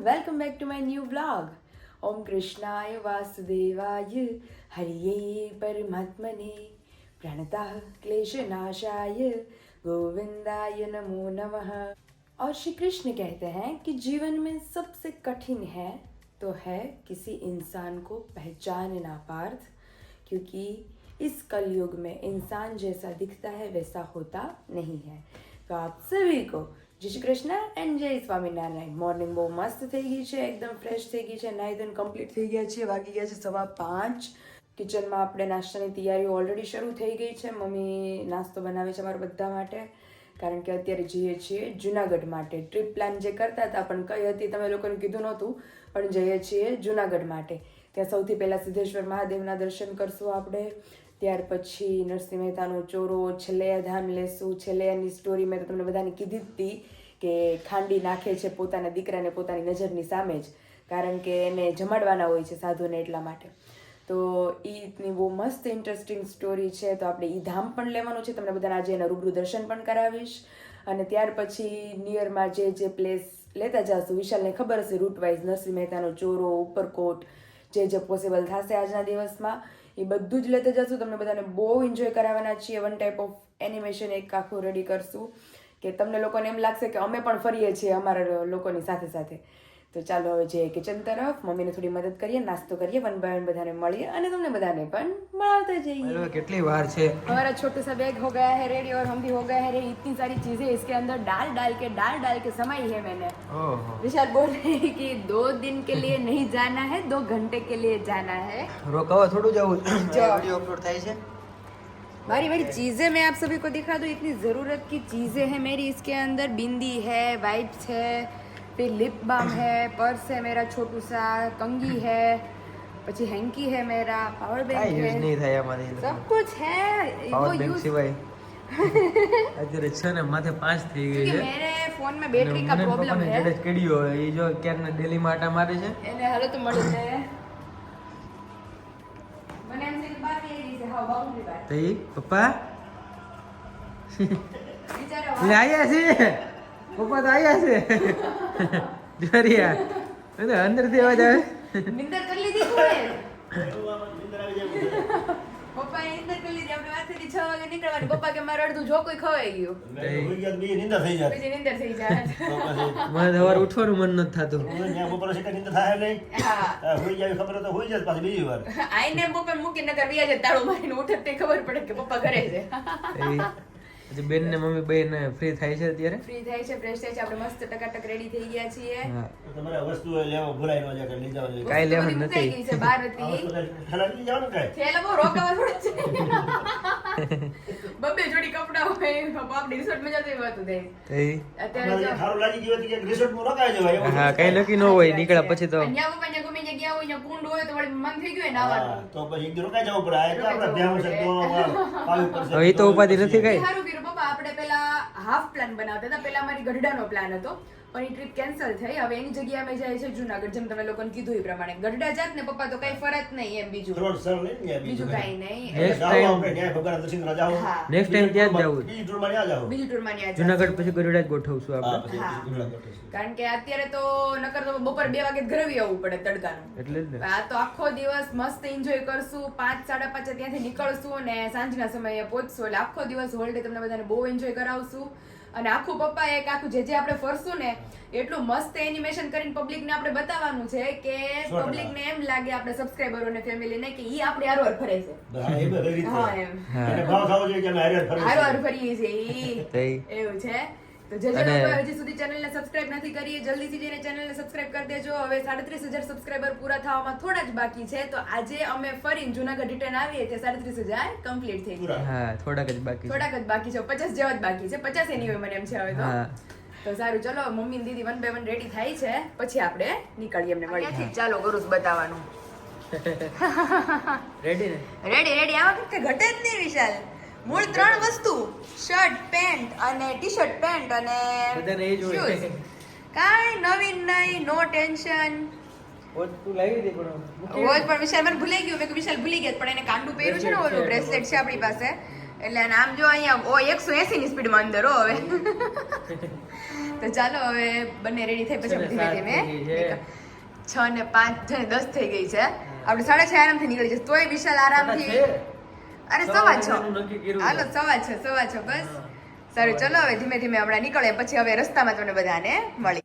Welcome back to my new vlog. ઓમ કૃષ્ણાય વાસુદેવાય હરિયે પરમાત્મને પ્रणतः क्लेशनाशाय गोविंदाय नमो नमः. और श्री कृष्ण कहते हैं कि जीवन में सबसे कठिन है तो है किसी इंसान को पहचानना पार्थ, क्योंकि इस कलयुग में इंसान जैसा दिखता है वैसा होता नहीं है. तो आप सभी को જય શ્રી કૃષ્ણ એન્ડ જય સ્વામિનારાયણ. મોર્નિંગ બહુ મસ્ત થઈ ગઈ છે, એકદમ ફ્રેશ થઈ ગઈ છે, નાહી ધોઈને કમ્પ્લીટ થઈ ગયા છે. વાગી ગયા છે 5:15. કિચનમાં આપણે નાસ્તાની તૈયારીઓ ઓલરેડી શરૂ થઈ ગઈ છે. મમ્મી નાસ્તો બનાવે છે અમારા બધા માટે, કારણ કે અત્યારે જઈએ છીએ જુનાગઢ માટે. ટ્રીપ પ્લાન જે કરતા હતા પણ કઈ હતી તમે લોકોને કીધું નહોતું, પણ જઈએ છીએ જુનાગઢ માટે. ત્યાં સૌથી પહેલાં સિદ્ધેશ્વર મહાદેવના દર્શન કરશું આપણે, ત્યાર પછી નરસિંહ મહેતાનો ચોરો, છેલ્લૈયા ધામ લેશું. છેલ્લૈયાની સ્ટોરી મેં તો તમને બધાને કીધી જ હતી કે ખાંડી નાખે છે પોતાના દીકરાને પોતાની નજરની સામે જ, કારણ કે એને જમાડવાના હોય છે સાધુને, એટલા માટે. તો ઈની બહુ મસ્ત ઇન્ટરેસ્ટિંગ સ્ટોરી છે. તો આપણે ઈ ધામ પણ લેવાનું છે, તમને બધાને આજે એના રૂબરૂ દર્શન પણ કરાવીશ. અને ત્યાર પછી નિયરમાં જે પ્લેસ લેતા જશું, વિશાલને ખબર હશે રૂટ વાઇઝ, નરસિંહ મહેતાનો ચોરો, ઉપરકોટ, જે પોસિબલ થશે આજના દિવસમાં એ બધું જ લેતા જશું. તમને બધાને બહુ એન્જોય કરાવવાના છીએ. વન ટાઈપ ઓફ એનિમેશન એક આખું રેડી કરશું કે તમને લોકોને એમ લાગશે કે અમે પણ ફરીએ છીએ અમારા લોકોની સાથે સાથે. તો ચાલો હવે જઈએ કિચન તરફ, મમ્મીને થોડી મદદ કરીએ, નાસ્તો કરીએ, વન બાય વન બધાને મળીએ અને તમને બધાને પણ મળાते जाइए. कितनी बार से हमारा छोटा सा बैग हो गया है रेडी और हम भी हो गए हैं रेडी. इतनी सारी चीजें इसके अंदर डाल के समाई है मैंने. विशाल बोल रहे हैं कि 2 दिन के लिए नहीं जाना है, 2 घंटे के लिए जाना है. रोकावा थोड़ू जाऊं वीडियो अपलोड થાય છે. बड़ी चीजें मैं आप सभी को दिखा दूं. इतनी जरूरत की चीजें हैं मेरी इसके अंदर. बिंदी है, वाइप्स है, फिर लिप बाम है, पर्स है मेरा छोटू सा, कंगी है, પછી હેન્કી है मेरा, पावर बैंक है, યુઝ નહીં થાય અમારી सब कुछ है. પાવર બેંક સિવાય અત્યારે છે ને માથે 5 થઈ ગઈ છે. मेरे फोन में बैटरी का प्रॉब्लम है. જડે કેડીઓ એ જો ક્યારના ડેલી માટા મારે છે એને હાલો તો મળે છે. મને એમ છે બાર એ છે હા બાઉન્ડરી બાર. તો ઈ પપ્પા બિચારા એ આયા છે, પપ્પા તો આયા છે. જોરિયા એ તો અંદર થી અવાજ આવે. નિંદર કરી લીધી કોણે? પપ્પા નિંદર કરી લીધી. આપણે વાસેથી 6 વાગે નીકળવાની. પપ્પા કે મારું અડધું જો કોઈ ખવાઈ ગયું. બીજી નિંદર થઈ જાય. મને સવારે ઉઠવાનું મન નથી થતું. આઈને પપ્પા મૂકી નકર વ્યાજે તાળું મારીને ઉઠે તે ખબર પડે કે પપ્પા ઘરે છે. પછી બેન ને મમ્મી બેન ફ્રી થાય છે અત્યારે, ફ્રી થાય છે, ફ્રેશ થાય છે. આપણે મસ્ત ટકાટક રેડી થઈ ગયા છીએ. તમારે વસ્તુ લેવા ભૂલાઈ ન જાય કે લઈ જાવ. કાઈ લેવાનું નથી. ગઈ છે બહાર હતી. લઈ જવાનું કાઈ થેલા બહુ રોકાવા થોડા છે. બબ્બે જોડી કપડા હોય બાપ રિસોર્ટ માં જતી વાત થઈ. અત્યારે જો ખારું લાગી ગયું કે રિસોર્ટ માં રોકાઈ જવાય. હા કઈ નક્કી ન હોય, નીકળ્યા પછી તો અહીંયા પપ્પા ને ગમે જગ્યા હોય ત્યાં કુંડ હોય તો વળી મન થઈ ગયું નાવાનું. તો પછી એક દી રોકાઈ જવું પડે. આ તો આપણે ધ્યાન છે તો પાવી પડશે. હવે તો ઉપાધિ નથી કઈ. સારું કર્યું પપ્પા. આપણે પેલા હાફ પ્લાન બનાવતા હતા. પેલા અમારી ગઢડાનો પ્લાન હતો, પણ એ ટ્રીપ કેન્સલ થઈ. હવે એની જગ્યાએ અમે જાય છે જુનાગઢ, જેમ તમે લોકોને કીધું એ પ્રમાણે. ગઢડા જાત ને પપ્પા તો કઈ ફરક નહીં એમ, બીજું ત્રણ સ્થળ લઈને ગયા બીજું કાંઈ. કઈ નહીં. Next જાઓ time- આપણે ન્યાય ભગવાનના દર્શન કરવા જાઓ. હા. નેક્સ્ટ ટાઈમ ત્યાં જ જવું. બીજી ટૂરમાં ન્યા જાઓ. બીજું ટૂરમાં ન્યા જુનાગઢ જાશું. પછી ગરુડા જ ગોઠવશું હા, આપણે. પછી હા. જુનાગઢ ગોઠવીશું. કારણ કે અત્યારે તો નકર તો બપોર 2 વાગે ઘરે બી આવવું પડે તડકાનું. એટલે જ ને. આ તો આખો દિવસ મસ્ત એન્જોય કરશું. 5 સાડા 5 ત્યાંથી નીકળશું અને સાંજના સમયે પહોંચશું. એટલે આખો દિવસ હોલિડે તમને બધાને બહુ એન્જોય કરાવશું. અને આખું પપ્પા એક આખું જે આપણે ફરશું ને એટલું મસ્ત એનિમેશન કરીને પબ્લિકને આપણે બતાવવાનું છે કે 100%. પબ્લિકને એમ લાગે આપણે સબસ્ક્રાઇબરોને ફેમિલીને કે ઈ આપણે હારવાર ફરે છે. હા, એ બધી રીતે. હા એમ. હા. એને ભાવ થવો જોઈએ કે અમે હારે ફરીએ છીએ. હારવાર ફરીએ છે ઈ. થઈ. એવું છે. તો જે અને- લોકો હજી સુધી ચેનલને સબસ્ક્રાઇબ નથી કરી એ જલ્દીથી જઈને ચેનલને સબસ્ક્રાઇબ કરી દેજો. હવે 37,000 સબસ્ક્રાઇબર પૂરા થવામાં થોડા જ બાકી છે. તો આજે અમે ફરીને જુનાગઢ રિટર્ન આવીએ તે 37,000 કમ્પ્લીટ થઈ ગયા. પૂરા. હા થોડાક જ બાકી છે. થોડાક જ બાકી છે. 50 જેવા જ બાકી છે. 50 એની હોય મને એમ છે હવે તો. હા. તો સારું, ચલો મમ્મી ને દીદી 1 by 1 રેડી થાય છે, પછી આપણે નીકળીએ એમને મળી. ચાલો કરું બતાવવાનું. રેડી ને? Ready ready. આવા વખતે ઘટે જ નહીં વિશાલ. મૂળ 3 વસ્તુ, શર્ટ પેન્ટ અને ટી-શર્ટ પેન્ટ અને બધાને એ જ હોય. shoes. કાંઈ નવીન નહીં, નો ટેન્શન. વોચ તું લાવી દે પણ વોચ પણ વિશાલ મને ભૂલાઈ ગયું. મેં કીધું વિશાલ ભૂલી ગયા, પણ એને કાંડું પહેર્યું છે ને, ઓલું બ્રેસલેટ છે આપણી પાસે. એટલે આમ જો અહીંયા 180 ની સ્પીડમાં અંદર હો હવે. તો ચાલો હવે બંને રેડી થઈ પછી ધીમે ધીમે 6 ને 5 છે 10 થઈ ગઈ છે. આપણે 6:30 આરામથી નીકળી જશે. તોય વિશાલ આરામથી અરે 6:15 હાલો 6:15 બસ. સારું ચલો હવે ધીમે ધીમે હમણાં નીકળે પછી હવે રસ્તામાં તમને બધાને મળી.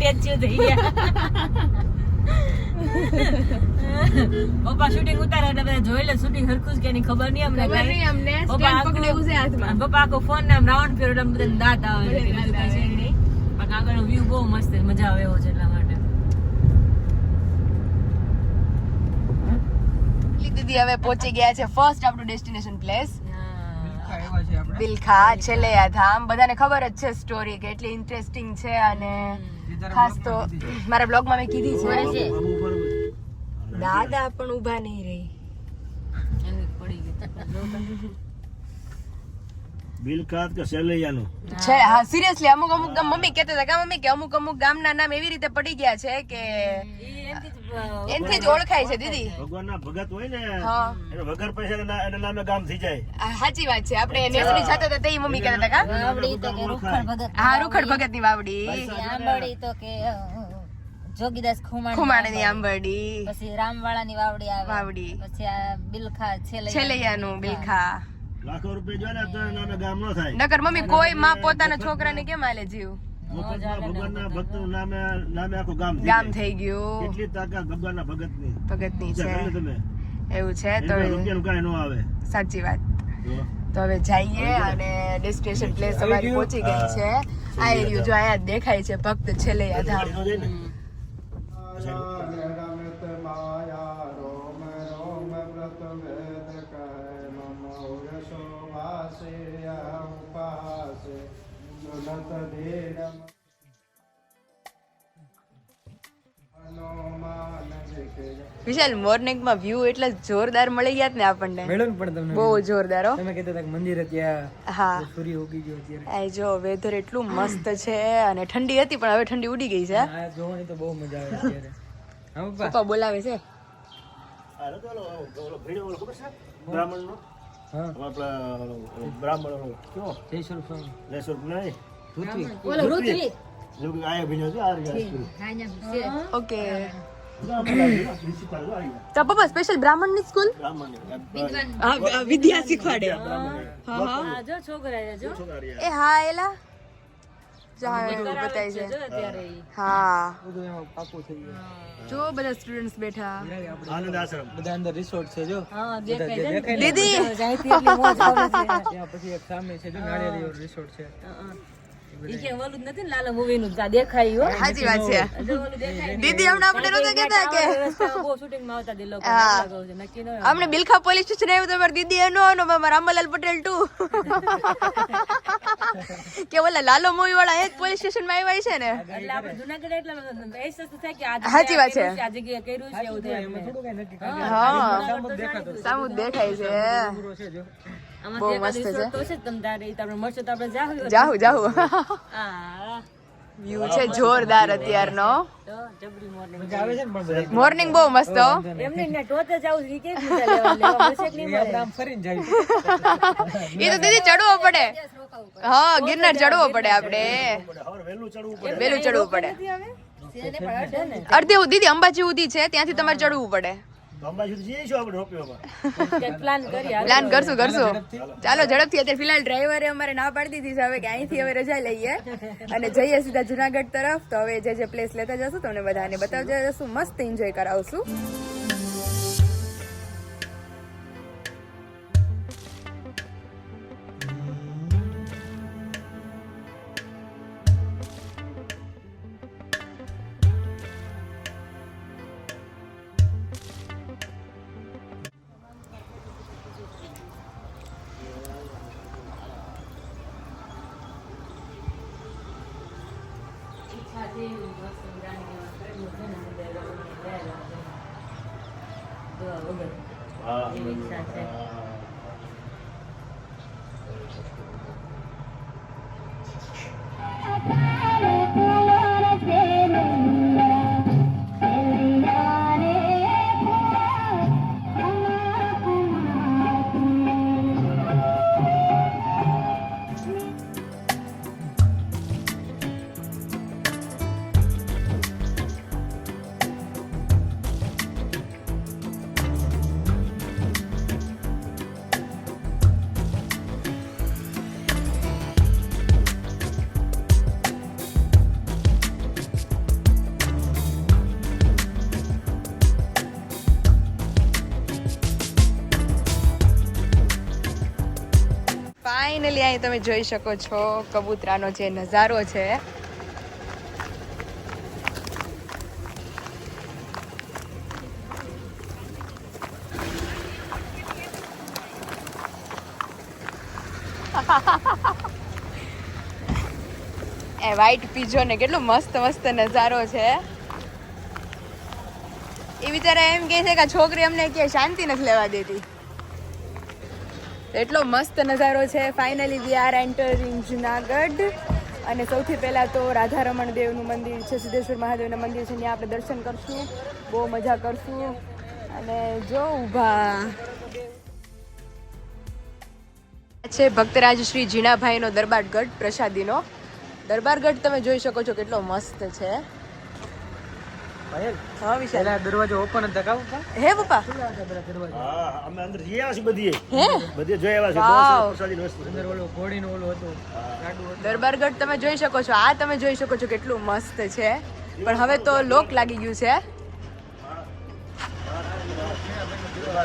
ટેચ્યુ થઈ ગયા. પપ્પા શૂટિંગ ઉતારે એટલે બધા જોઈ લે શૂટિંગ હરખું જ કે નહીં ખબર નહીં અમને ખબર નહીં અમને. પપ્પા સ્ટેન્ડ પકડેલું છે હાથમાં. પપ્પા આખો ફોન ને આમ રાઉન્ડ ફેરો એટલે બધા દાંત આવે છે. બીજું કાંઈ છે નહીં. પણ આગળનો વ્યૂ બહુ મસ્ત છે, મજા આવે એવો છે એટલા માટે. દીદી હવે પહોંચી ગયા છે ફર્સ્ટ આપણું ડેસ્ટિનેશન પ્લેસ હા. એવા છે આપણે. બિલખા છેલ્લેયા ધામ. બધાને ખબર જ છે સ્ટોરી કેટલી ઇન્ટરેસ્ટિંગ છે. અને ખાસ તો મારા બ્લોગમાં મેં કીધી છે. દાદા પણ ઊભા નહીં રહી. એની પડી ગઈ. બિલખાત કે સેલૈયાનું છે હા સિરિયસલી અમુક અમુક ગામ મમ્મી કહેતા હતા કે મમ્મી કે અમુક અમુક ગામના નામ એવી રીતે પડી ગયા છે કે એનથી જ ઓળખાય છે દીદી. ભગવાનના ભગત હોય ને હા એને વગર પૈસા એના નામે ગામ થઈ જાય. સાચી વાત છે. આપણે નેસડી જતા હતા તે મમ્મી કહેતા હતા કા વાવડી તો કે રૂખડ ભગત. હા રૂખડ ભગત ની વાવડી, આંબળી તો કે જોગીદાસ ખુમાણ ની આંબરડી, પછી રામવાળાની વાવડી આવે. વાવડી, પછી આ બિલખા છેલૈયાનું બિલખા. લાખો રૂપિયા જો ને તો એના નામે ગામ ન થાય. નકર મમ્મી કોઈ માં પોતાના છોકરાને કેમ આલે જીવ. મફતમાં ભગવાનના ભક્તનું નામે આખું ગામ થઈ ગામ જાય. થઈ ગયું. કેટલી તાકાત ભગવાનના ભગતની. ભગતની વિચાર છે કરી લો તમે. એવું છે. તો એના રૂપિયાનું કાંઈ ન આવે. સાચી વાત. જો. તો હવે જઈએ અને ડેસ્ટિનેશન પ્લેસ અમારી પહોંચી ગઈ છે. આ એરિયો જો આયા જ દેખાય છે ભક્ત છેલ્લેયા ધામ. ગાડી ન જાય ને. વિશાલ મોર્નિંગ માં વ્યૂ એટલે જોરદાર મળી ગયા ને આપણને. મેળવ્યું પણ તમને બહુ જોરદાર હો. તમે કહેતા હતા કે મંદિર ત્યાં હા સૂર્ય ઉગી ગયો અત્યારે. આ જો વેધર એટલું મસ્ત છે અને ઠંડી હતી પણ હવે ઠંડી ઉડી ગઈ છે. આ જોવાની તો બહુ મજા આવે અત્યારે. હા પપ્પા. પપ્પા બોલાવે છે. આ તો ઓલો ભીડો ઓલો ખબર છે? બ્રાહ્મણનો? હા આપણા બ્રાહ્મણ ઓલો કેવો? જય શ્રી સ્વામી. લેસર નહીં. પૃથ્વી. ઓલો ઋત્વી. જો કે આયા ભીનો છે આ રહ્યા. ઓકે પ્રિન્સિપાલ જો આયા. તો પપ્પા સ્પેશિયલ બ્રાહ્મણ ની સ્કૂલ બ્રાહ્મણ વિદ્યા શીખવાડે. હા જો છોકરા છે, જો છોકરા રહ્યા. એ હા એલા જો હા એવું બતાય છે. જો અત્યારે ઈ. હા બધું એમાં પાકું થઈ ગયું. જો બધા સ્ટુડન્ટ્સ બેઠા. આનંદ આશ્રમ. બધા અંદર રિસોર્ટ છે જો. હા બધા દેખાય છે ને. દેખાય ને? દીદી જાયથી એટલી મોજ આવે છે. ત્યાં પછી એક સામે છે જો નાળિયેરી રિસોર્ટ છે. ઈ કે ઓલું જ નથી ને લાલો મૂવી નું જા દેખાય હો સાચી વાત છે જો ઓલું દેખાય દીદી હમણાં આપણે નહોતા કહેતા કે બહુ શૂટિંગ માં આવતા દે લોકો હા. લાગો છે નક્કી ન હોય. અમને બિલખા પોલીસ સ્ટેશન આવ્યું તો મારી દીદી એનો આનો મારા રામલાલ પટેલ 2 કે ઓલા લાલો મૂવી વાળા એક પોલીસ સ્ટેશન માં આવ્યા છે ને એટલે આપણે જુનાગઢ એટલા અહેસાસ થાય કે આ સાચી વાત છે. આ જગ્યાએ કર્યું છે એવું થાય આપણે. થોડું કઈ નક્કી હા દેખાતો સામું દેખાય છે પૂરો છે જો આમાં બહુ જે મસ્ત કદી છે. શોધ તો છે જ તમ તારે ઈ તો આપણે મળશે તો આપણે જાહું. જાહુ હા વ્યૂ છે જોરદાર અત્યારનો તો જબરી મોર્નિંગ મજા આવે છે ને પણ બધા મોર્નિંગ બહુ મસ્ત હો. એમને ને ટોચે જાવ ઈ કે લેવા મળશે કે નહીં મળે આમ ફરીને જાય એ તો દીદી ચડવો પડે હા ગિરનાર ચડવો પડે આપણે હવે વહેલું ચડવું પડે. વેલું ચડવું પડે તેને પણ અડે ને અડધી દીદી અંબાજી સુધી છે ત્યાંથી તમારે ચડવું પડે અંબાજી સુધી જઈશું આપણે રોપવેમાં. કંઈક પ્લાન કરી હાલો. પ્લાન કરશું ચાલો ઝડપથી અત્યારે ફિલહાલ ડ્રાઈવરે અમારે ના પાડી દીધી છે હવે કે અહીંથી હવે રજા લઈએ અને જઈએ સીધા જુનાગઢ તરફ તો હવે જે પ્લેસ લેતા જશું તમને બધાને બતાવતા જશું મસ્ત એન્જોય કરાવશું હા. ફાઇનલી અહીં તમે જોઈ શકો છો કબૂતરાનો જે નજારો છે એ વ્હાઈટ પીજો ને કેટલો મસ્ત મસ્ત નજારો છે એ બિચારા એમ કહે છે કે આ છોકરી અમને કે શાંતિ નથી લેવા દેતી એટલો મસ્ત નજારો છે finally we are entering Junagadh અને સૌથી પહેલાં તો રાધારમણ દેવનું મંદિર છે સિદ્ધેશ્વર મહાદેવનું મંદિર છે ત્યાં આપણે દર્શન કરશું બહુ મજા કરશું અને જો ઊભા છે ભક્તરાજ શ્રી જીણાભાઈનો દરબારગઢ પ્રસાદીનો દરબારગઢ તમે જોઈ શકો છો કેટલો મસ્ત છે પાયલ હા વિશાલ પેલા દરવાજો ઓપન જ દકાવ હે પપ્પા દરવાજો હા, અમે અંદર જઈ આવ્યા છીએ બધીએ. હે બધે જોઈ આવ્યા છીએ. વાવ. બહુ સરસ પ્રસાદીની વસ્તુ. અંદર ઓલું ઘોડીનું ઓલું હતું ગાડું હતું દરબારગઢ તમે જોઈ શકો છો આ તમે જોઈ શકો છો કેટલું મસ્ત છે પણ હવે તો લોક લાગી ગયું છે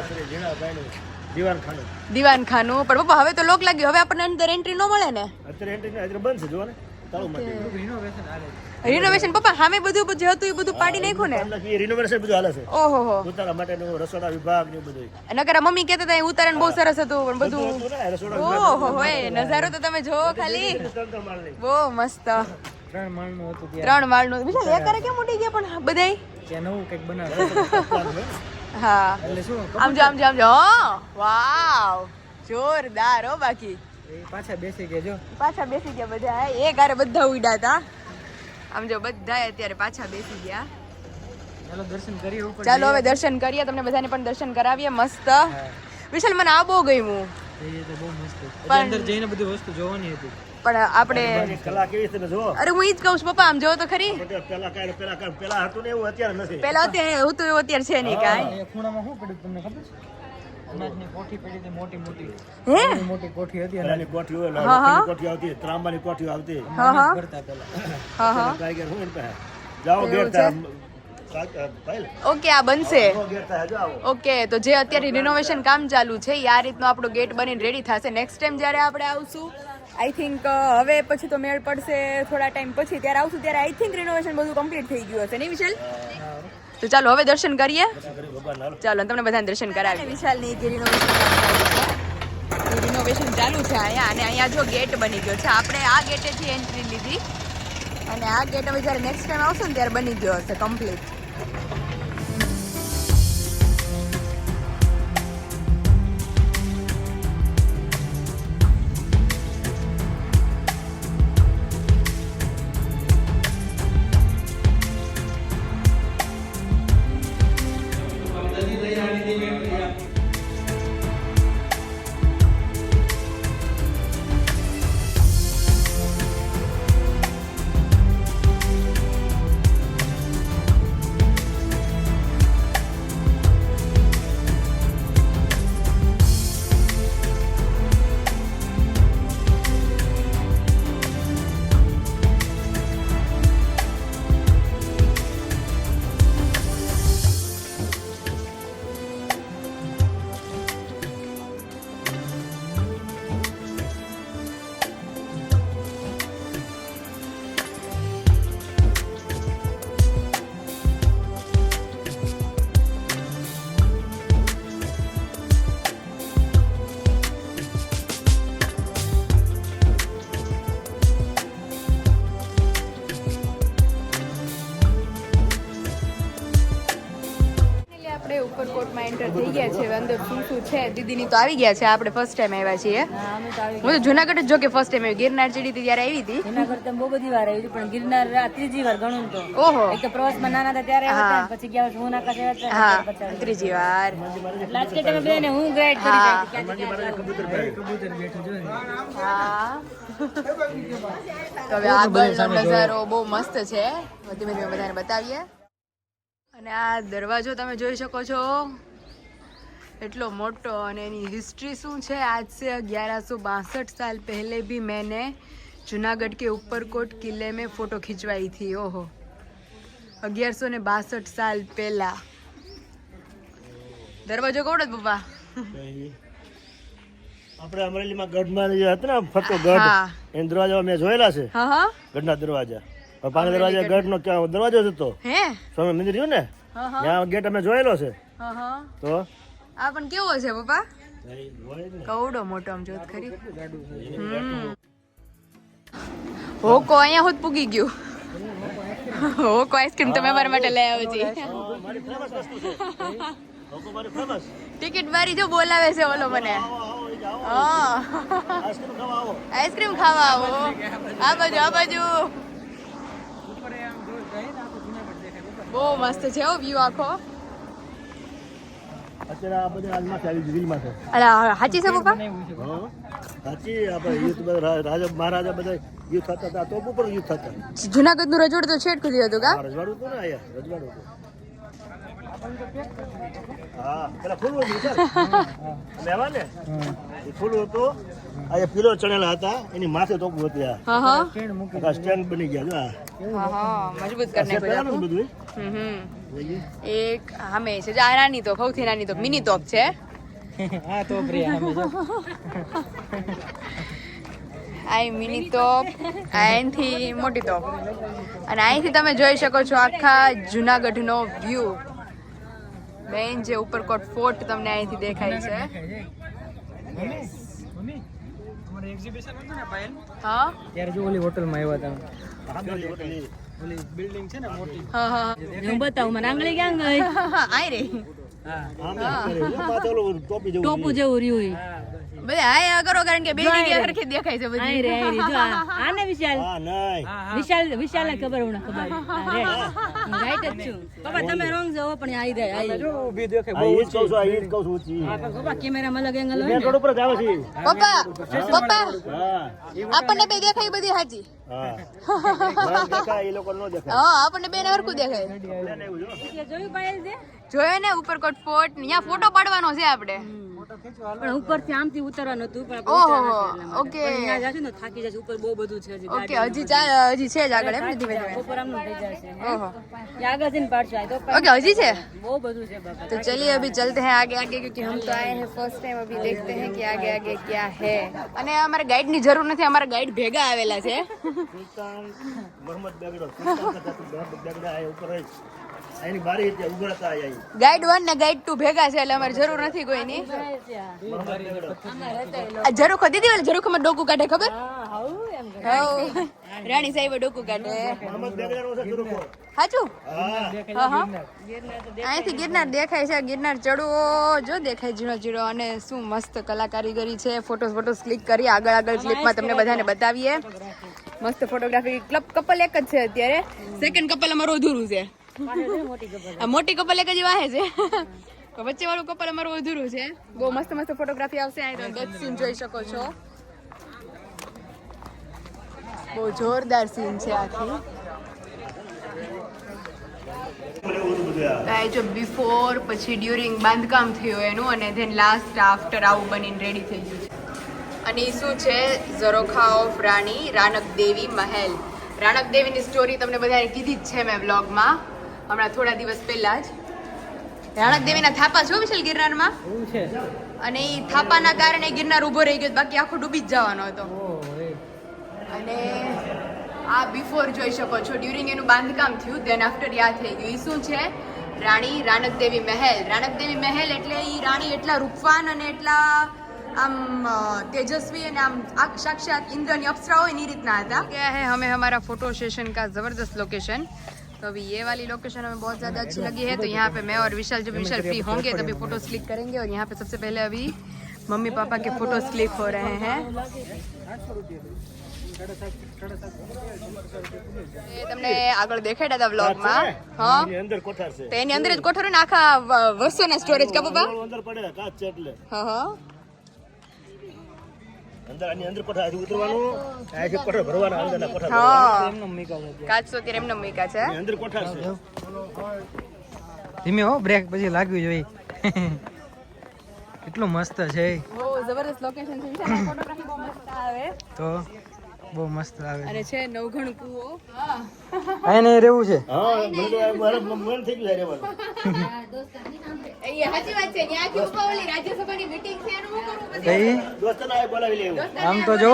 શ્રી જીણાભાઈનું દીવાનખાનું. દીવાનખાનું પણ પપ્પા હવે તો લોક લાગ્યું હવે આપણને અંદર એન્ટ્રી ન મળે ને અત્યારે એન્ટ્રી અત્યારે બંધ છે જોવો ને તાળું મારી. રિનોવેશન હાલે રિનોવેશન પપ્પા સામે બધું જે હતું એ બધું પાડી નાખ્યું ને એટલે કે રિનોવેશન બધું હાલે છે. ઓહો હો ઉતારા માટેનું રસોડા વિભાગ ને એવું બધું. નકર આ મમ્મી કહેતા હતા અહીં ઉતારણ બહુ સરસ હતું પણ બધું હતું ને, રસોડા વિભાગ. ઓહો હોય નજારો તો તમે જોવો ખાલી ત્રણ માળની. બહુ મસ્ત 3 માળનું હતું ત્યાં 3 માળનું વિશાલ એકરે કેમ ઉડી ગયા પણ બધાય ત્યાં નવું કંઈક બનાવે હા એટલે શું આમ જો હા વાવ જોરદાર હો બાકી એ પાછા બેસી ગયા જો પાછા બેસી ગયા બધા એક હારે બધા ઉડ્યા હતા આમ જો બધા અત્યારે પાછા બેસી ગયા ચાલો દર્શન કરીએ ઉપર ચાલો હવે દર્શન કરીએ તમને બધાને પણ દર્શન કરાવીએ મસ્ત વિશાલ મને આ બહુ ગમ્યું જઈએ તો બહુ મસ્ત પણ- અંદર જઈને બધી વસ્તુ જોવાની હતી પણ આપણે એની કલા કેવી છે તમે જુઓ. અરે હું ઈ જ કહું છું પપ્પા આમ જોવો તો ખરી પેલા હતું ને એવું અત્યારે નથી. પેલા અત્યારે હું તો એવું અત્યારે છે નહીં કાંઈ એ ખૂણામાં શું પડ્યું તમને ખબર છે અનાજની કોઠી પડી હતી મોટી મોટી હે એવી મોટી કોઠી હતી અને પેલાની કોઠી હોય, હા, હા. લોખંડની કોઠી આવતી, ત્રાંબાની કોઠી આવતી. હા હા ભરતા પેલા હા હા કારીગર હોય ને પાસે. જાઓ એવું ગેટ છે? ભાઈ ઓકે આ બનશે ગેટ થાય જાઓ. ઓકે તો જે અત્યારે રિનોવેશન કામ ચાલુ છે એ આ રીતનો આપણો ગેટ બનીને રેડી થશે નેક્સ્ટ ટાઈમ જ્યારે આપણે આવશું આઈ થિંક હવે પછી તો મેળ પડશે થોડા ટાઈમ પછી, ત્યારે આવશું ત્યારે આઈ થિંક રિનોવેશન બધું કમ્પ્લીટ થઈ ગયું હશે નહીં વિશાલ? તો ચાલો હવે દર્શન કરીએ. ચાલો તમને બધાને દર્શન કરાવીએ. વિશાલની રિનોવેશન ચાલુ છે અહીંયા, અને અહીંયા જો ગેટ બની ગયો છે. આપણે આ ગેટેથી એન્ટ્રી લીધી અને આ ગેટ હવે જ્યારે નેક્સ્ટ ટાઈમ આવશે ને ત્યારે બની ગયો હશે કમ્પ્લીટ. ઉપરકોટમાં એન્ટર થઈ ગયા છે. અંદર શું શું છે દીદીની તો આવી ગયા છે. આપણે ફર્સ્ટ ટાઈમ આવ્યા છીએ. હું તો જુનાગઢ જ જો કે ફર્સ્ટ ટાઈમ આવી. ગિરનાર ચડી હતી ત્યારે આવી હતી. જુનાગઢ તો બહુ બધી વાર આવી પણ ગિરનાર ત્રીજી વાર ગણું તો. ઓહો. એક તો પ્રવાસમાં નાના હતા ત્યારે આવ્યા હતા, પછી ગયા વર્ષે હું નાકા આવ્યા હા હતા, ત્રીજી વાર. લાસ્ટ ટાઈમ બેને હું ગાઈડ કરી હા. જાય ક્યાં હા તો હવે આગળનો નજારો બહુ મસ્ત છે. ધીમે ધીમે બધાને બતાવીએ. અને આ દરવાજો તમે જોઈ શકો છો, એટલો મોટો. અને એની હિસ્ટ્રી શું છે, આજ से 1162 साल पहले भी मैंने जूनागढ़ के ऊपरकोट किले में फोटो खिंचवाई थी. ओहो 1162 साल પહેલા. દરવાજો કોડો પપ્પા? આપણે અમરેલીમાં ગઢમાં જે હતા ને ફરતો ગઢ, હા. એના દરવાજા મેં જોયેલા છે. હા હા ગઢના દરવાજા, પાણી દરવાજા ગઢનો ક્યાં દરવાજો જ હતો. હે સ્વામી મંદિર રહ્યું ને, હા હા ત્યાં ગેટ અમે જોયેલો છે. હા હા. તો આ પણ કેવો છે પપ્પા? હોય ને. કવડો મોટો આમ જોત ખરી. હોકો અહીંયા હોત પૂગી ગયું. હોકો આઈસ્ક્રીમ તમે અમારા માટે લઈ આવ્યો છે. મારી ફેમસ વસ્તુ છે. લોકો મારી ફેમસ. ટિકિટ વાળી જો બોલાવે છે ઓલો મને. આવો આવો હા આઈસ્ક્રીમ ખાવા આવો. આઈસ્ક્રીમ ખાવા આવો. આ બાજુ આ બાજુ. બહુ મસ્ત છે હો વ્યૂ આખો. અત્યારે આ બધા હાલમાં છે, આવી રીલમાં છે. અલા સાચી છે પપ્પા? હા સાચી. આપણે યુદ્ધ બધા રાજા મહારાજા બધા યુદ્ધ થતા હતા, તોપ ઉપર યુદ્ધ થતા. જુનાગઢ નું રજવાડું તો છેટ સુધી હતું કા? આ રજવાડું હતું ને, અહીંયા રજવાડું હતું. હા પેલા ફૂલ હતું સર લેવા ને, એ ફૂલ હતું. અહીંયા પિલર ચણેલા હતા, એની માથે તોપું હતી. આ હા હા આખા સ્ટેન્ડ બની ગયા જો. હા હા મજબૂત આ કરીને સેટ કોઈ. બધું એક સામે છે જે આ નાની તોપ, સૌથી નાની તોપ મિની તોપ છે. આ મિની તોપ, અહીંથી મોટી તોપ. અને અહીંથી તમે જોઈ શકો છો આખા જુનાગઢનો વ્યૂ. મેઇન જે ઉપરકોટ ફોર્ટ તમને અહીંથી દેખાય છે. હા ત્યારે જો ઓલી હોટલમાં આવ્યા હતા. હોટલ ઓલી બિલ્ડિંગ છે ને મોટી. હા હા હું બતાવું મને આંગળી ક્યાં ગઈ? આઈ રે ટોપું જેવું રહ્યું ઈ. બધા આયા કરો કારણ કે બિલ્ડિંગ સરખી દેખાય છે આઈ બધી. રે આઈ રે જો આને વિશાલ હા નહીં વિશાલને ખબર હું ખબર રાઈટ જ છું પપ્પા તમે રોંગ જાવ પણ આઈ રે આઈ જો ઊભી દેખાય આ ઈ જ કહું છું, આ ઈ જ કહું છું ઊંચી. પપ્પા કેમેરામાં અલગ એંગલ હોય મેન ને રોડ ઉપર જ આવે છે. પપ્પા પપ્પા હા આપણને બે દેખાય બધી સાચી. હા ના દેખાય, એ લોકો નો દેખાય. હા આપણને બે ને હરખું દેખાય. એને એવું જો. જોયું પાયલ છે જોયો ને ઉપરકોટ ફોર્ટ, અહીંયા ફોટો પાડવાનો છે આપણે. પણ ઉપરથી આમથી ઉતરવાનું હતું પણ ઓહો, ઓકે. ત્યાં જાશું ને થાકી જશે ઉપર બહુ બધું છે હજી ઓકે, હજી છે જ આગળ એમ ને ધીમે ધીમે. ઉપર આમનું થઈ જશે ઓહો, ત્યાં આગળ જઈને પાડશું આ તો ओके हजी છે. બહુ બધું છે બાપા तो चलिए अभी चलते हैं आगे आगे क्योंकि हम तो आए हैं फर्स्ट टाइम अभी देखते हैं कि आगे आगे क्या है. અને અમારે ગાઈડ ની જરૂર નથી અમારા ગાઈડ ભેગા આવેલા છે. સુલતાન મોહમ્મદ બેગડો સુલતાન બેગડા આ ઉપર રહી એની બારી હતી ઉભરતા આઈ ગાઈડ 1 ને ગાઈડ 2 ભેગા છે એટલે અમારે જરૂર નથી કોઈની. મોહમ્મદ બેગડો આ ઝરૂખો દીદી વાળી ઝરૂખમાં ડોકું કાઢે ખબર? હાઉ એમ હાઉ રાણી સાહેબ ડોકું કાઢે. મોહમ્મદ બેગડાનો છે સુરખો સાચું? હા હા હા અહીંથી ગિરનાર દેખાય છે. ગિરનાર ચડવો જો દેખાય ઝીણો ઝીણો. અને શું મસ્ત કલાકારીગરી છે. ફોટોસ ક્લિક કરી આગળ ક્લિપમાં તમને બધાને બતાવીએ. મસ્ત ફોટોગ્રાફી. કપલ એક જ છે અત્યારે. સેકન્ડ કપલ અમારું અધૂરું છે. આ મોટી કપલ એક જ વાહે છે. વચ્ચે વાળું કપલ અમારું અધૂરું છે. બહુ મસ્ત ફોટોગ્રાફી આવશે. અહીં તમે ડેથ સીન જોઈ શકો છો. બહુ જોરદાર સીન છે આખી. ગાય જો બિફોર પછી ડ્યુરિંગ બાંધકામ થયું એનું અને ધેન લાસ્ટ આફ્ટર આવું બનીને રેડી થઈ ગયું છે. અને એ શું છે? ઝરોખા ઓફ રાણી રાણક દેવી મહેલ. રાણક દેવીની સ્ટોરી તમને બધાને કીધી જ છે મેં બ્લોગમાં હમણાં થોડા દિવસ પહેલા જ. રાણક દેવીના થાપા છો વિશાલ ગિરનારમાં? અને એ થાપાના કારણે ગિરનાર ઊભો રહી ગયો બાકી આખો ડૂબી જ જવાનો હતો. અને આ બિફોર જોઈ શકો છો. ડ્યુરિંગ એનું બાંધકામ થયું દેન આફ્ટર યાદ થઈ ગયું. એ શું છે? રાણી રાણક દેવી મહેલ. રાણક દેવી મહેલ એટલે એ રાણી એટલા રૂપવાન અને એટલા આમ तेजस्वी અને આમ साक्षात इंद्र अप्सरा हो इन्हीं રીતના હતા. क्या है हमें हमारा फोटो सेशन का जबरदस्त लोकेशन. तो अभी ये वाली लोकेशन हमें बहुत ज़्यादा अच्छी लगी है. तो यहाँ पे मैं और विशाल जब विशाल फ्री होंगे तभी फोटोज क्लिक करेंगे. और यहाँ पे सबसे पहले अभी मम्मी पापा के फोटोज क्लिक हो रहे हैं. એ તમને આગળ દેખાડ્યા હતા વ્લોગમાં. હા એની અંદર કોઠાર છે તો એની અંદર જ કોઠારો ને આખા વર્ષોના સ્ટોરેજ કા પપ્પા? અંદર પડે કાચ છે એટલે હા હા અંદર આની અંદર કોઠાર છે ઉતરવાનું આ છે કોઠાર ભરવાના અંદરના કોઠાર હા કાચ તો ત્યારે એમને મૂક્યા છે. એની અંદર કોઠાર છે ધીમે હો બ્રેક પછી લાગ્યું જોઈએ. કેટલું મસ્ત છે. બહુ જબરદસ્ત લોકેશન છે. ફોટોગ્રાફી બહુ મસ્ત આવે તો બહુ મસ્ત આવે. અને છે નવઘણ કૂવો. આને રહેવું છે. હા મને તો મારે મન થઈ ગયું રે વાળું એ સાચી વાત છે. ત્યાં કે ઉપર ઓલી રાજ્યસભાની મીટિંગ છે એનું શું કરવું પછી? કઈ દોસ્તને આ બોલાવી લેવું આમ તો જો.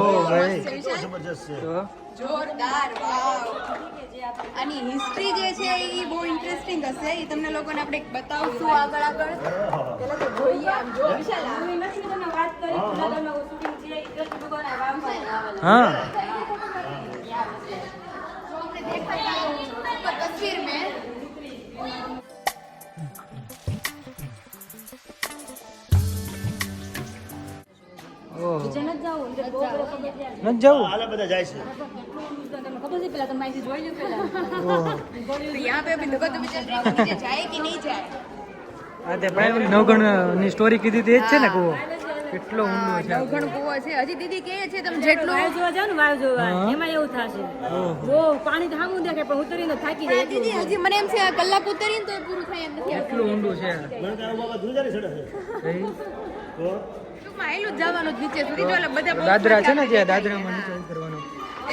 ઓ ભાઈ જબરજસ્ત છે તો જોરદાર. વાવ. આની હિસ્ટ્રી જે છે એ બહુ ઇન્ટરેસ્ટિંગ હશે. એ તમને લોકોને આપણે બતાવશું આગળ પેલા તો જોઈએ. આમ જો વિશાલ વાત કરી જુનાગઢમાં શૂટિંગ છે એ કૃષ્ણ ભગવાનના વાવમાં આવેલા હા जो हमने देखा है ऊपर तस्वीर में. ઓહ નીચે નથી જાવું અંદર બહુ બધો પગથિયા છે. નથી જવું. હાલે બધા જાય છે તમને ખબર છે પેલા તમે અહીંથી જોઈ લો પેલા ઓહો तो यहाँ पे अभी धगत विचार रही है कि नीचे जाए कि नहीं जाए. આ તે ભાઈ નવગણ ની સ્ટોરી કીધી તે જ છે ને કૂવો. કેટલો ઊંડો છે. નવઘણ કૂવો છે. હજી દીદી કહે છે તમે જેટલું વાયુ જોવા જાવ ને વાયુ જોવા એમાં એવું થશે જો પાણી સામું દેખાય પણ ઉતરીને થાકી જાય એટલું. દીદી હજી મને એમ છે આ કલાક ઉતરીને તો પૂરું થાય એમ નથી. કેટલું ઊંડું છે. મને તો આ બાબા ધ્રુજારી ચડે છે કઈ તો ટૂંકમાં આયલું જ જવાનું જ નીચે સુધી. જો એટલે બધા બહુ દાદરા છે ને જે દાદરામાં નીચે ઉતરવાનું.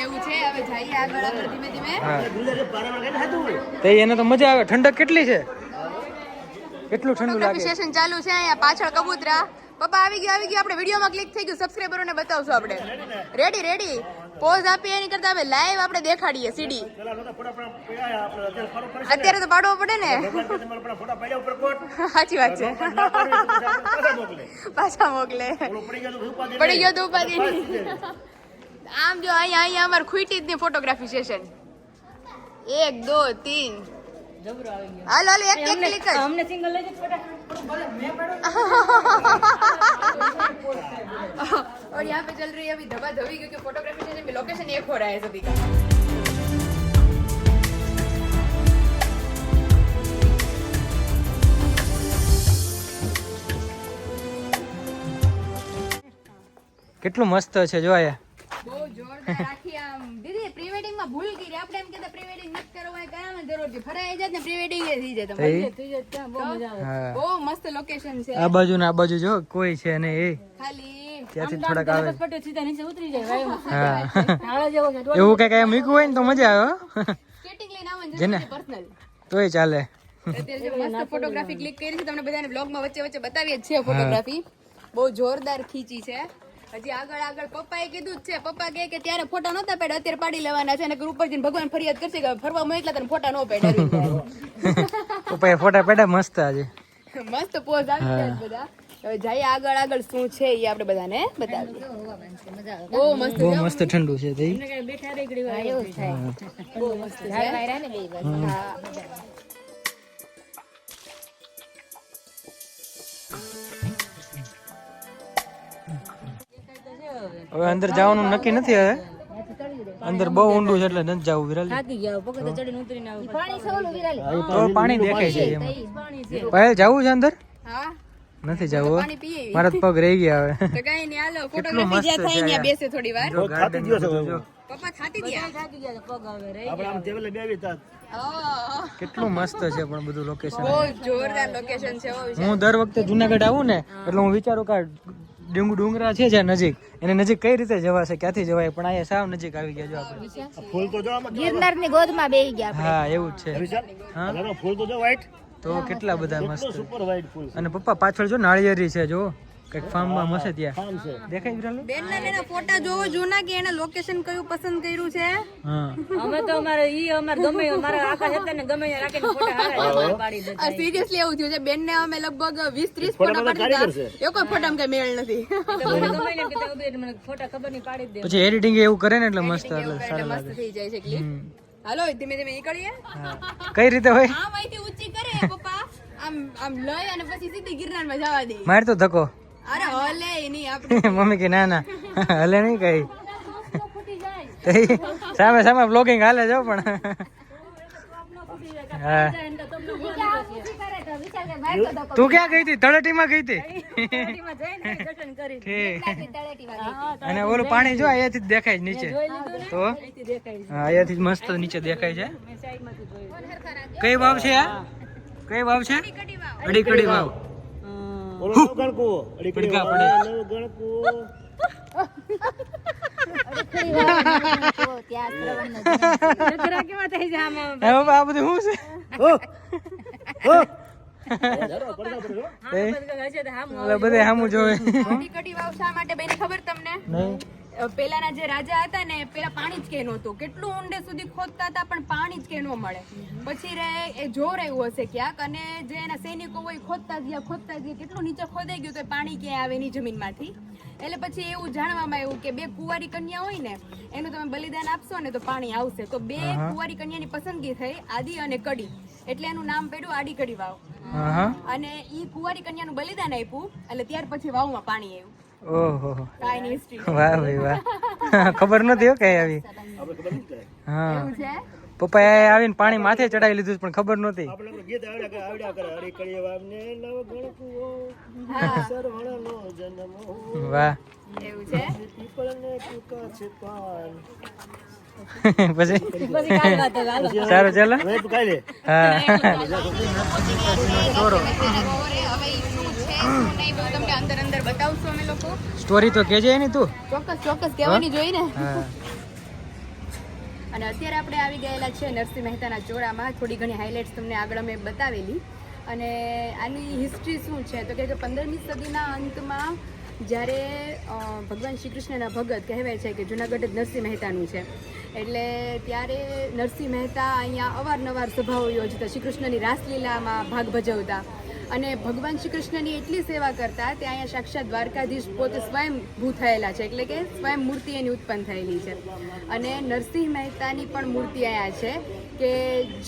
એવું છે. હવે જઈએ આગળ ધીમે ધીમે. હા ધ્રુજારી પારામાં કઈ ખાતું તે એને તો મજા આવે. ઠંડક કેટલી છે. કેટલું ઠંડુ લાગે. સેશન ચાલુ છે અહીંયા પાછળ કબૂતરા. પપ્પા આવી ગયું આપણે વિડીયોમાં ક્લિક થઈ ગયું. સબસ્ક્રાઇબરોને બતાવશું આપણે. રેડી પોઝ આપીએ એની કરતા હવે લાઈવ આપણે દેખાડીએ સીડી. પેલા નહોતા ફોટા પણ પડ્યા આપણે અત્યારે ફોટો પડે અત્યારે તો પાડવો પડે ને. ભગવાન કે તમારા પણ ફોટા પડ્યા ઉપર કોટ સાચી વાત છે. ના પાડે તો પાછા મોકલે પાછા મોકલે. ઓલો પડી ગયો તો ઉપાધિ પડી ગયો તો ઉપાધિ નહીં. આમ જો અહીંયા અમારે ખૂટી જ ની ફોટોગ્રાફી સેશન 1 2 3 જબરો આવી ગયો હાલો એક ક્લિક જ. અમને સિંગલ લઈ જ ફોટા और यहाँ पे चल रही है अभी धबा धबी क्योंकि फोटोग्राफी सेशन में लोकेशन एक हो रहा है सभी का. કેટલું મસ્ત છે જો આયા. બહુ જોરદાર આખી આમ દીદી પ્રી વેડિંગ માં હા ભૂલ કરી આપણે એમ કહેતા પ્રી વેડિંગ નથી કરવું હોય કરાવવાની જરૂર છે ફરાઈ જાય ને પ્રી વેડિંગ થઈ જાય તમારે હા બહુ મસ્ત લોકેશન છે આ બાજુ ને આ બાજુ જો કોઈ છે ને એ ખાલી ત્યાંથી થોડાક આવે પટ્ટો સીધા નીચે ઉતરી જાય હા ઢાળો જેવો છે એવું કઈ કઈ મૂક્યું હોય ને તો મજા આવે હો. સ્કેટિંગ લઈને આવવાનું જેને છે પર્સનલ તોય ચાલે અત્યારે જે મસ્ત ફોટોગ્રાફી ક્લિક કરી છે તમને બધાને બ્લોગમાં વચ્ચે વચ્ચે બતાવીએ જ છે ફોટોગ્રાફી બહુ જોરદાર ખીચી છે હજી આગળ પપ્પાએ કીધું જ છે પપ્પા કહે કે ત્યારે ફોટા નહોતા પાડ્યા અત્યારે પાડી લેવાના છે અને ઉપર જઈને ભગવાન ફરિયાદ કરશે કે ફરવા મોકલા તને ફોટા ન પાડ્યા પપ્પાએ ફોટા પાડ્યા મસ્ત આજે મસ્ત પોઝ આવી ગયા છે બધા હવે જઈએ આગળ શું છે એ આપણે બધાને બતાવીએ બહુ મસ્ત બહુ મસ્ત ઠંડુ છે તે બેઠા રે ઘડી વાર એવું થાય બહુ મસ્ત છે હા હવે અંદર જવાનું નક્કી નથી હવે અંદર બહુ ઊંડું છે એટલે નથી જવું વિરાલી થાકી ગયા પગ તો ચડીને ઉતરીને આવું તો પાણી દેખાય છે એમાં પહેલ જવું છે અંદર હા નથી જવું હો. પાણી પીએ મારા તો પગ રહી ગયા હવે તો કઈ નહીં હાલો ફોટોગ્રાફી જ્યાં થાય ત્યાં બેસે થોડી વાર જો થાકી ગયો છે જો પપ્પા થાતી ગયા થાકી ગયા પગ હવે રહી આપણે આમ ટેબલે બેવી તા ઓહ, કેટલું મસ્ત છે પણ બધું લોકેશન બહુ જોરદાર લોકેશન છે ઓ હું દર વખતે જુનાગઢ આવું ને એટલે હું વિચારું કે ડુંગરા છે જ્યાં નજીક એને નજીક કઈ રીતે જવાશે ક્યાંથી જવાય પણ અહીંયા સાવ નજીક આવી ગયા જો આપણે ફૂલ તો જો આમાં ગિરનારની ગોદમાં બેહી ગયા હા એવું જ છે હા હા ફૂલ તો જો વ્હાઈટ તો કેટલા બધા મસ્ત સુપર વ્હાઈટ ફૂલ અને પપ્પા પાછળ જો નાળિયેરી છે જો કઈક ફાર્મમાં મસે ત્યાં આમ છે દેખાય વિરાલી બેનના એના ફોટા જોવો જૂના કે એને લોકેશન કયું પસંદ કર્યું છે હા અમે તો અમારે ગમે અમારા આકાશ હતા ને ગમે ત્યાં રાખીને ફોટા હારા પાડી દે સિરિયસલી એવું થયું છે બેનને અમે લગભગ 20-30 ફોટા પાડી દીધા એ કોઈ ફોટામાં કઈ મેળ નથી ગમે ને કે મને ફોટા ખબર નહીં પાડી દે પછી એડિટિંગ એવું કરે ને એટલે મસ્ત એટલે એટલે સારા મસ્ત લાગે થઈ જાય છે ક્લિપ હાલો ધીમે ધીમે નીકળીએ કઈ રીતે હોય આમ અહીંથી ઊંચી કરે પપ્પા આમ લઈ અને પછી સીધી ગિરનારમાં જવા દે માર તો ધક્કો અરે હલે નહીં આપણે મમ્મી કે ના ના હલે નહીં કઈ સામે સામે બ્લોગિંગ હાલે જો પણ હા તું ક્યાં ગઈ હતી તળેટીમાં ગઈ હતી દર્શન કરી ઠીક. અને ઓલું પાણી જો અહીંયાથી જ દેખાય છે નીચે તો હા અહીંયાથી જ મસ્ત નીચે દેખાય છે કઈ વાવ છે આ કઈ વાવ છે અડીકડી વાવ ઓલો નવ ગણકુ અડીકડી પડઘા પડે. નવ ગણકુ નકરા કેવા થઈ જાય આમાં હવે આ બધું શું ઓ ઓ છે એટલે બધે સામું જોવે કડી વાવ શા માટે બેન ખબર તમને નહીં પેલાના જે રાજા હતા ને પેલા પાણી જ કે નહોતું કેટલું ઊંડે સુધી ખોદતા હતા પણ પાણી જ કે ન મળે પછી રે એ જોર આવ્યું હશે ક્યાંક અને જે એના સૈનિકો હોય ખોદતા ગયા કેટલું નીચે ખોદાઈ ગયું તો એ પાણી ક્યાંય આવે નહીં જમીનમાંથી એટલે પછી એવું જાણવામાં આવ્યું કે બે કુંવારી કન્યા હોય ને એનું તમે બલિદાન આપશો ને તો પાણી આવશે તો બે કુંવારી કન્યાની પસંદગી થઈ આદિ અને કડી એટલે એનું નામ પડ્યું આડી કડી વાવ હા હા અને ઈ કુંવારી કન્યાનું બલિદાન આપ્યું એટલે ત્યાર પછી વાવમાં પાણી આવ્યું ઓહો કાંઈ હિસ્ટ્રી વાહ ભાઈ વાહ ખબર નથી હો કઈ આવી હા એવું છે પપ્પાએ આવીને પાણી માથે ચડાવી લીધું પણ ખબર નહોતી આપણે ગીત આવડ્યા કરે અડીકડી વાવને નવ ગણકુ સરવણનો જન્મ એવું વાહ છે પીપળને ટૂંકા છે પાન પછી પછી કાલ વાત હવે હાલો સારું ચાલો હવે તું ખાઈ લે હા હવે ઈ શું છે શું નહીં બધું તમને અંદર અંદર બતાવશું અમે લોકો સ્ટોરી તો કેજે એની તું ચોક્કસ કહેવાની જોઈ ને હા અને અત્યારે આપણે આવી ગયેલા છે નરસિંહ મહેતાના ચોરામાં થોડી ઘણી હાઇલાઇટ્સ તમને આગળ અમે બતાવેલી અને આની હિસ્ટ્રી શું છે તો કે 15મી સદીના અંતમાં જ્યારે ભગવાન શ્રી કૃષ્ણના ભગત કહેવાય છે કે જુનાગઢ જ નરસિંહ મહેતાનું છે એટલે ત્યારે નરસિંહ મહેતા અહીંયા અવારનવાર સભાઓ યોજતા શ્રી કૃષ્ણની રાસલીલામાં ભાગ ભજવતા અને ભગવાન શ્રી કૃષ્ણની એટલી સેવા કરતા ત્યાં અહીંયા સાક્ષાત દ્વારકાધીશ પોતે સ્વયં ભૂ થયેલા છે એટલે કે સ્વયં મૂર્તિ એની ઉત્પન્ન થયેલી છે અને નરસિંહ મહેતાની પણ મૂર્તિ અહીંયા છે કે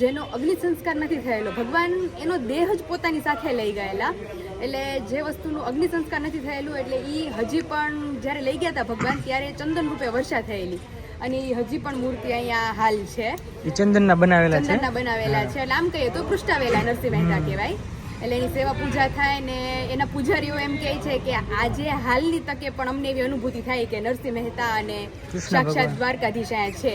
જેનો અગ્નિ સંસ્કાર નથી થયેલો ભગવાન એનો દેહ જ પોતાની સાથે લઈ ગયેલા એટલે જે વસ્તુનું અગ્નિ સંસ્કાર નથી થયેલું એટલે એ હજી પણ જ્યારે લઈ ગયા હતા ભગવાન ત્યારે ચંદન રૂપે વર્ષા થયેલી અને એ હજી પણ મૂર્તિ અહીંયા હાલ છે એ ચંદનના બનાવેલા છે ચંદનના બનાવેલા છે એટલે આમ કહીએ તો પૃષ્ઠાવેલા નરસિંહ મહેતા કહેવાય એટલે એની સેવા પૂજા થાય ને એના પૂજારીઓ એમ કહે છે કે આજે હાલની તકે પણ અમને એવી અનુભૂતિ થાય કે નરસિંહ મહેતા અને સાક્ષાત દ્વારકાધીશ અહીંયા છે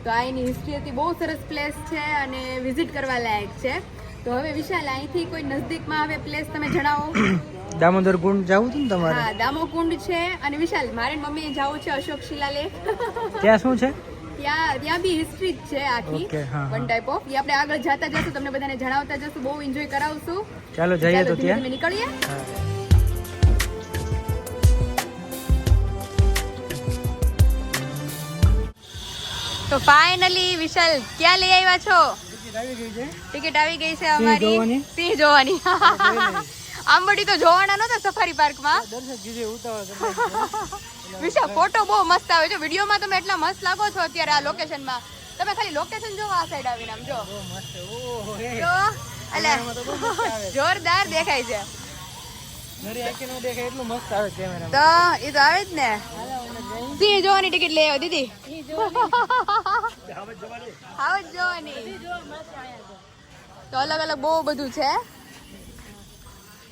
તો આ એની હિસ્ટ્રી હતી. બહુ સરસ પ્લેસ છે અને વિઝિટ કરવા લાયક છે. તો હવે વિશાલ અહીંથી કોઈ નજદીકમાં આવે પ્લેસ તમે જણાવો. દામોદર કુંડ જવું હતું ને તમારે? હા, દામોકુંડ છે. અને વિશાલ મારે મમ્મીએ જવું છે અશોક શિલાલેખ. ત્યાં શું છે? ત્યાં બી હિસ્ટ્રી જ છે આખી, Okay, હા, વન ટાઈપ ઓફ. એ આપણે આગળ જતા જશું, તમને બધાને જણાવતા જશું, બહુ એન્જોય કરાવશું. ચાલો જઈએ તો ધીમે ત્યાં. ધીમે નીકળીએ. તો ફાઇનલી વિશાલ ક્યાં લઈ આવ્યા છો? ટિકિટ આવી ગઈ છે અમારી સિંહ જોવાની. આંબડી તો જોવાના નહોતા સફારી પાર્કમાં. વિશાલ ફોટો બહુ મસ્ત આવે છે વિડીયોમાં. તમે એટલા મસ્ત લાગો છો અત્યારે આ લોકેશનમાં. તમે ખાલી લોકેશન જોવો આ સાઈડ આવીને, આમ જો જો એટલે જોરદાર દેખાય છે. તો એ તો આવે જ ને. સિંહ જોવાની ટિકિટ લઈ આવ્યો દીદી. હાવજ જોવાની. तो अलग अलग वो બધું છે.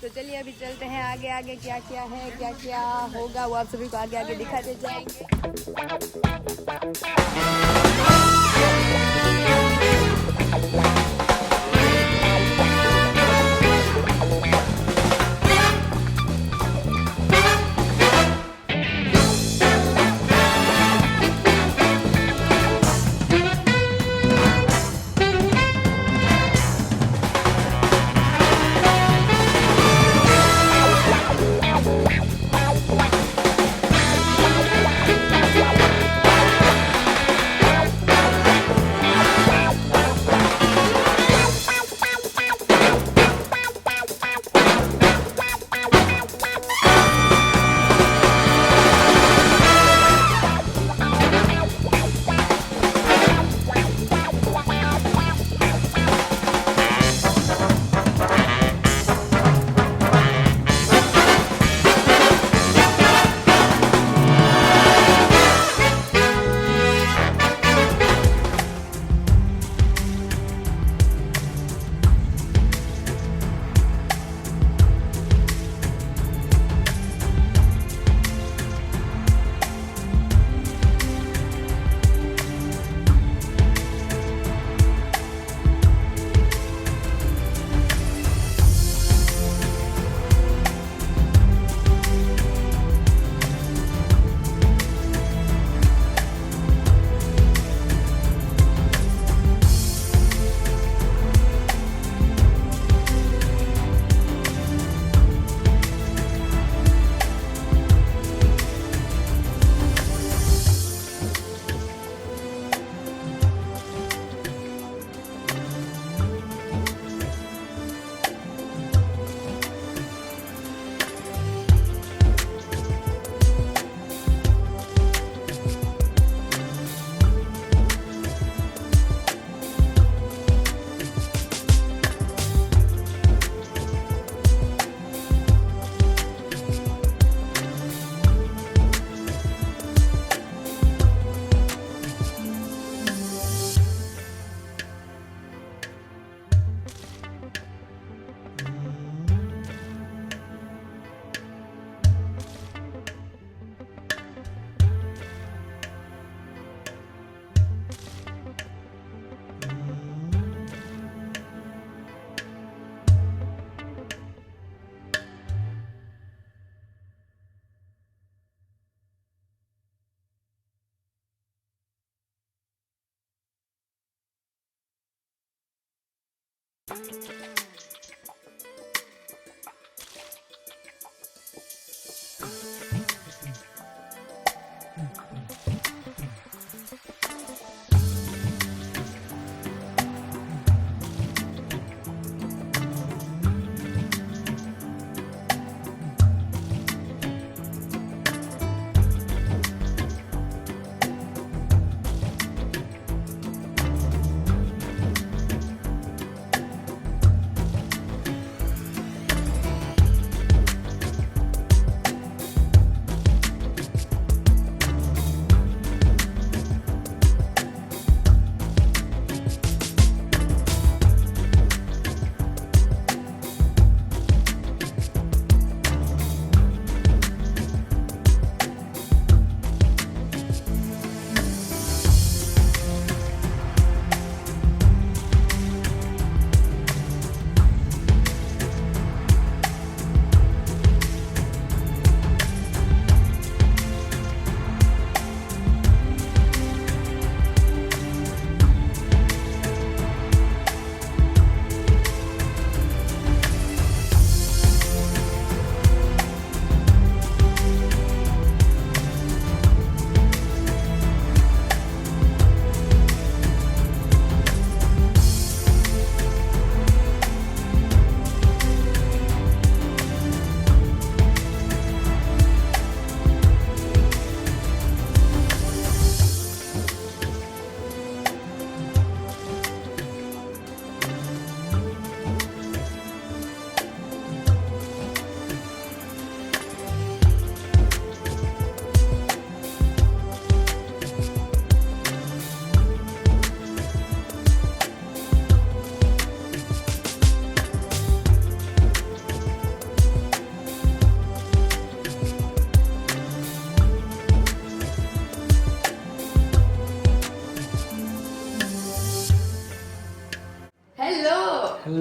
तो चलिए अभी चलते हैं आगे आगे. क्या क्या है, क्या क्या होगा, वो आप सभी को आगे आगे दिखाते जाएंगे.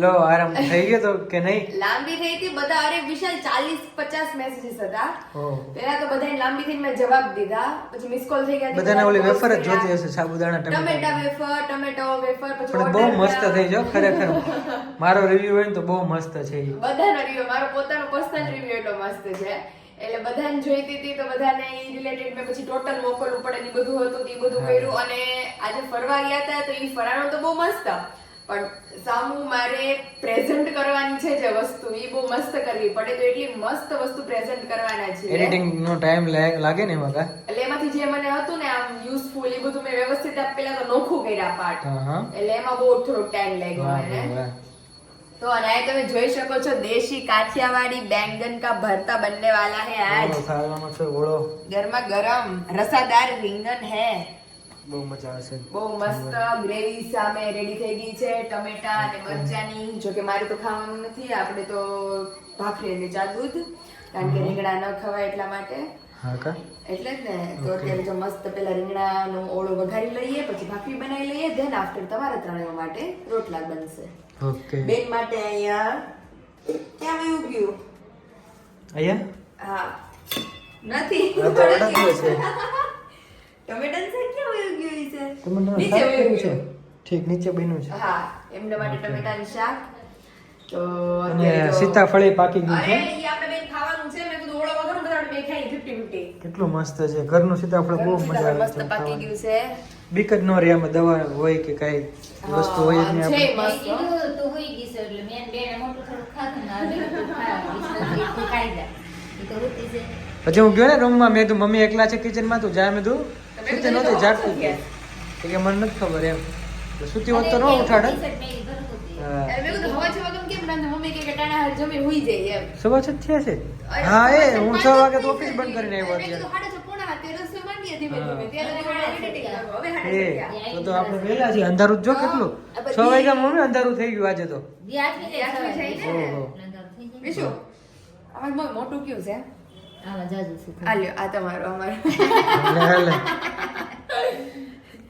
લો આરામ થઈ ગયો તો કે નહીં? લાંબી થઈ હતી બધા. અરે વિશાલ 40-50 મેસેજીસ હતા. ઓહ. પેલા તો બધાને લાંબી થઈને મેં જવાબ દીધા, પછી મિસ કોલ થઈ ગયા. બધાને ઓલી વેફર જ જોતી હશે, સાબુદાણા ટમેટા વેફર, ટમેટો વેફર, પછી પણ બહુ મસ્ત થઈ જાવ ખરેખર. મારો રિવ્યુ હોય ને તો બહુ મસ્ત છે ઈ. બધાનો રિવ્યુ, મારો પોતાનો પર્સનલ રિવ્યુ એટલો મસ્ત છે. એટલે બધાને જોઈતી હતી તો બધાને ઈ રિલેટેડ મેં પછી ટોટલ મોકલવું પડે ને બધું હતું એ બધું કર્યું. અને આજે ફરવા ગયા હતા તો ઈ ફરાણો તો બહુ મસ્ત, પણ સામુ મારે પ્રેઝન્ટ કરવાની છે જે વસ્તુ ઈ બહુ મસ્ત કરવી પડે. તો એટલી મસ્ત વસ્તુ પ્રેઝન્ટ કરવાના છે. એડિટિંગ નો ટાઈમ લાગે ને એમાં કા? એટલે એમાંથી જે મને હતું ને આમ યુઝફુલ એ બધું મેં વ્યવસ્થિત પેલા તો નોખું કર્યા પાર્ટ. એટલે એમાં બહુ થોડો ટાઈમ લાગ્યો મને. तो अनाया તમે જોઈ શકો છો દેશી કાઠિયાવાડી बैंगन का भरता बनने वाला है आज. ખાવામાં છે ઓળો, ગરમા ગરમ રસાદાર રીંગણ है. બહુ મજા આવશે. બહુ મસ્ત ગ્રેવી સામે રેડી થઈ ગઈ છે. ટમેટા અને મરચાની. જો કે મારે તો ખાવાનું નથી, આપણે તો ભાખરી અને ચા દૂધ, કારણ કે રીંગણા ન ખવાય એટલા માટે. હા કા? એટલે જ ને. તો અત્યારે જો મસ્ત પેલા રીંગણાનો ઓળો વઘારી લઈએ, પછી ભાખરી બનાવી લઈએ, ધેન આફ્ટર તમારા ત્રણેય માટે રોટલા બનશે. ઓકે. બેન માટે અહીંયા ક્યાં વયું ગયું? અહીંયા હા નથી. આ તો અડદ છે. ટમેટાનું શાક ક્યાં વયું ગયું ઈ છે? ટમેટાનું નીચે શાક વયું કર્યું છે. ગયું. ઠીક, નીચે બન્યું છે. હા, એમના માટે ટમેટાનું શાક. તો અને અત્યારે તો- સીતાફળી પાકી ગયું અરે છે. ઈ આપણે બેન ખાવાનું છે. મેં કીધું ઓળો વગર બધા બે ખાઈ 50-50. કેટલું મસ્ત છે. ઘરનું સીતાફળ બહુ મજા આવે મસ્ત છે પાકી ખાવાની. ગયું છે. બીક જ ન રહે આમાં, દવા હોય કે કઈ વસ્તુ હોય જ નહીં છે આપણે. મસ્ત. તો હોઈ ગઈ છે એટલે મેં બેને મોટું થોડું ખાધું ને હવે તો ખાઈ જાય એ તો હોતી છે. પછી હું ગયો ને રૂમમાં, મેં કીધું મમ્મી એકલા છે કિચનમાં, તું જા. મેં કીધું તમે સુતી નહોતી, જાગતી હતી. તો કે મને નથી ખબર એમ. તો સુતી હોત તો ન ઉઠાડે. હા. એટલે મેં કીધું હવા છવા કેમ રાંધું? મમ્મી કે ટાણા હાર જમી હુઈ જાય એમ. સવા છ થયા છે. હા એ હું 6 વાગે તો ઓફિસ બંધ કરીને આવ્યો મેં કીધું અત્યારે. 6:30 રસોઈ માંડીએ ધીમે ધીમે. ત્યારે તમારે editing કરો. હવે 6:30. તો આપણે વહેલા છીએ. અંધારું જ જો કેટલું. 6 વાગ્યા મમ્મી અંધારું થઈ ગયું આજે તો. આઠમી થઈ ને. ઓહો. વિશુ અમાર બહુ મોટું કયું છે? આવા જાજુ છે આ લ્યો, આ તમારું અમારું. હાલે.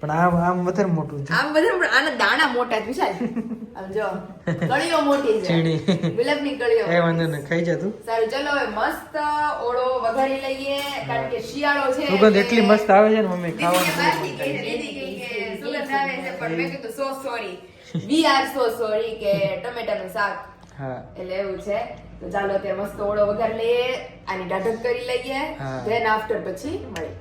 પણ આમ વધારે મોટું છે. આમ બધા આના દાણા મોટા છે વિશાલ. આમ જો કળીઓ મોટી છે. ચીણી. ગુલાબની કળીઓ. એ વાંધો નહીં, ખાઈ જા તું. સારું ચલો હવે મસ્ત ઓળો વઘારી લઈએ, કારણ કે શિયાળો છે. સુગંધ એટલે એટલી મસ્ત આવે છે ને મમ્મી, દીદીને ખાવાની બાકી કહી છે, દીદી કહે કે સુગંધ આવે છે, પણ મેં કીધું so sorry. We are so sorry કે ટમેટાનું શાક. હા. એટલે એવું છે. તો ચાલો અત્યારે મસ્ત ઓળો વઘારી લઈએ, આની ડાઢક કરી લઈએ, હા. ધેન આફ્ટર પછી મળીએ.